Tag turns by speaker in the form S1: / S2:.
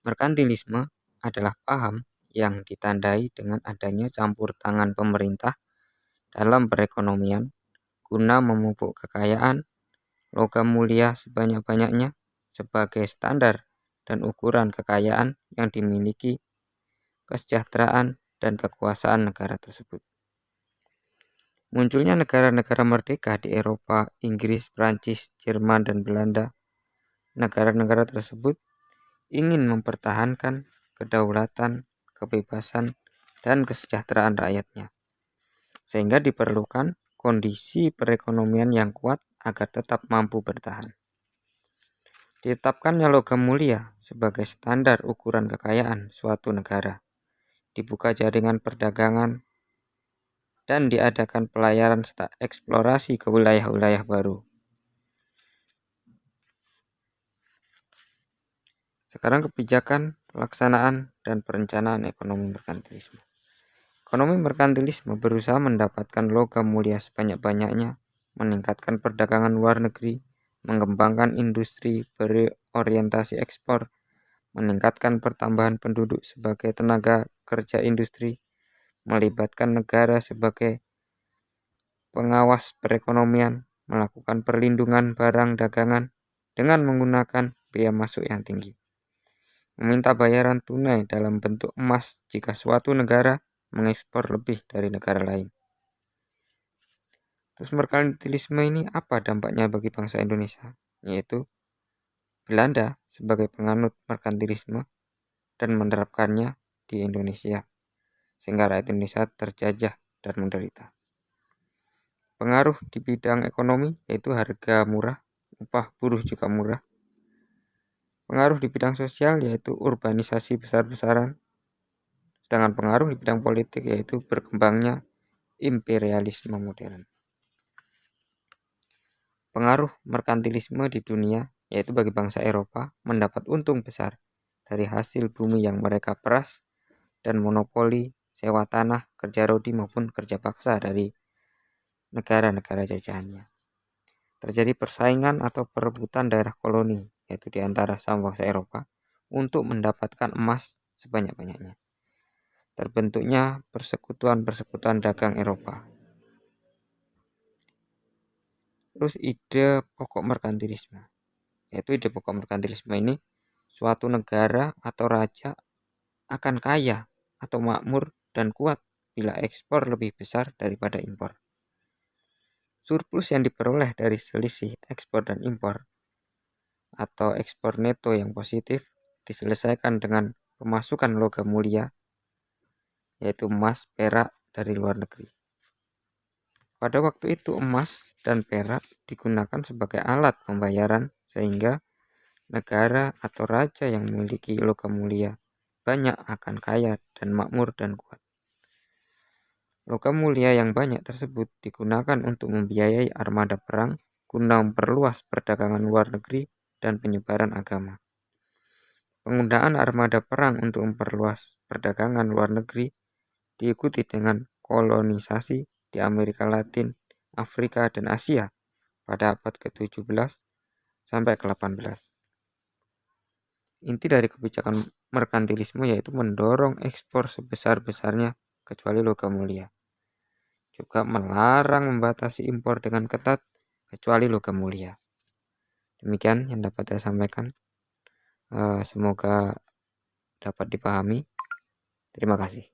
S1: Merkantilisme adalah paham yang ditandai dengan adanya campur tangan pemerintah dalam perekonomian guna memupuk kekayaan, logam mulia sebanyak-banyaknya sebagai standar dan ukuran kekayaan yang dimiliki, kesejahteraan, dan kekuasaan negara tersebut. Munculnya negara-negara merdeka di Eropa, Inggris, Prancis, Jerman, dan Belanda. Negara-negara tersebut ingin mempertahankan kedaulatan, kebebasan, dan kesejahteraan rakyatnya, sehingga diperlukan kondisi perekonomian yang kuat agar tetap mampu bertahan. Ditetapkannya logam mulia sebagai standar ukuran kekayaan suatu negara, dibuka jaringan perdagangan, dan diadakan pelayaran serta eksplorasi ke wilayah-wilayah baru. Sekarang kebijakan, pelaksanaan, dan perencanaan ekonomi merkantilisme. Ekonomi merkantilisme berusaha mendapatkan logam mulia sebanyak-banyaknya, meningkatkan perdagangan luar negeri, mengembangkan industri berorientasi ekspor, meningkatkan pertambahan penduduk sebagai tenaga kerja industri, melibatkan negara sebagai pengawas perekonomian, melakukan perlindungan barang dagangan dengan menggunakan biaya masuk yang tinggi, meminta bayaran tunai dalam bentuk emas jika suatu negara mengekspor lebih dari negara lain. Terus merkantilisme ini apa dampaknya bagi bangsa Indonesia? Yaitu Belanda sebagai penganut merkantilisme dan menerapkannya di Indonesia, sehingga rakyat Indonesia terjajah dan menderita. Pengaruh di bidang ekonomi yaitu harga murah, upah buruh juga murah. Pengaruh di bidang sosial yaitu urbanisasi besar-besaran. Sedangkan pengaruh di bidang politik yaitu berkembangnya imperialisme modern. Pengaruh merkantilisme di dunia yaitu bagi bangsa Eropa mendapat untung besar dari hasil bumi yang mereka peras dan monopoli sewa tanah, kerja rodi maupun kerja paksa dari negara-negara jajahannya. Terjadi persaingan atau perebutan daerah koloni yaitu di antara sama bangsa Eropa untuk mendapatkan emas sebanyak-banyaknya. Terbentuknya persekutuan-persekutuan dagang Eropa. Terus ide pokok merkantilisme. Yaitu ide pokok merkantilisme ini suatu negara atau raja akan kaya atau makmur dan kuat bila ekspor lebih besar daripada impor. Surplus yang diperoleh dari selisih ekspor dan impor atau ekspor neto yang positif diselesaikan dengan pemasukan logam mulia yaitu emas, perak dari luar negeri. Pada waktu itu emas dan perak digunakan sebagai alat pembayaran sehingga negara atau raja yang memiliki logam mulia banyak akan kaya dan makmur dan kuat. Logam mulia yang banyak tersebut digunakan untuk membiayai armada perang guna memperluas perdagangan luar negeri dan penyebaran agama. Penggunaan armada perang untuk memperluas perdagangan luar negeri diikuti dengan kolonisasi di Amerika Latin, Afrika, dan Asia pada abad ke-17 sampai ke-18. Inti dari kebijakan merkantilisme yaitu mendorong ekspor sebesar-besarnya kecuali logam mulia. Juga melarang membatasi impor dengan ketat kecuali logam mulia. Demikian yang dapat saya sampaikan. Semoga dapat dipahami. Terima kasih.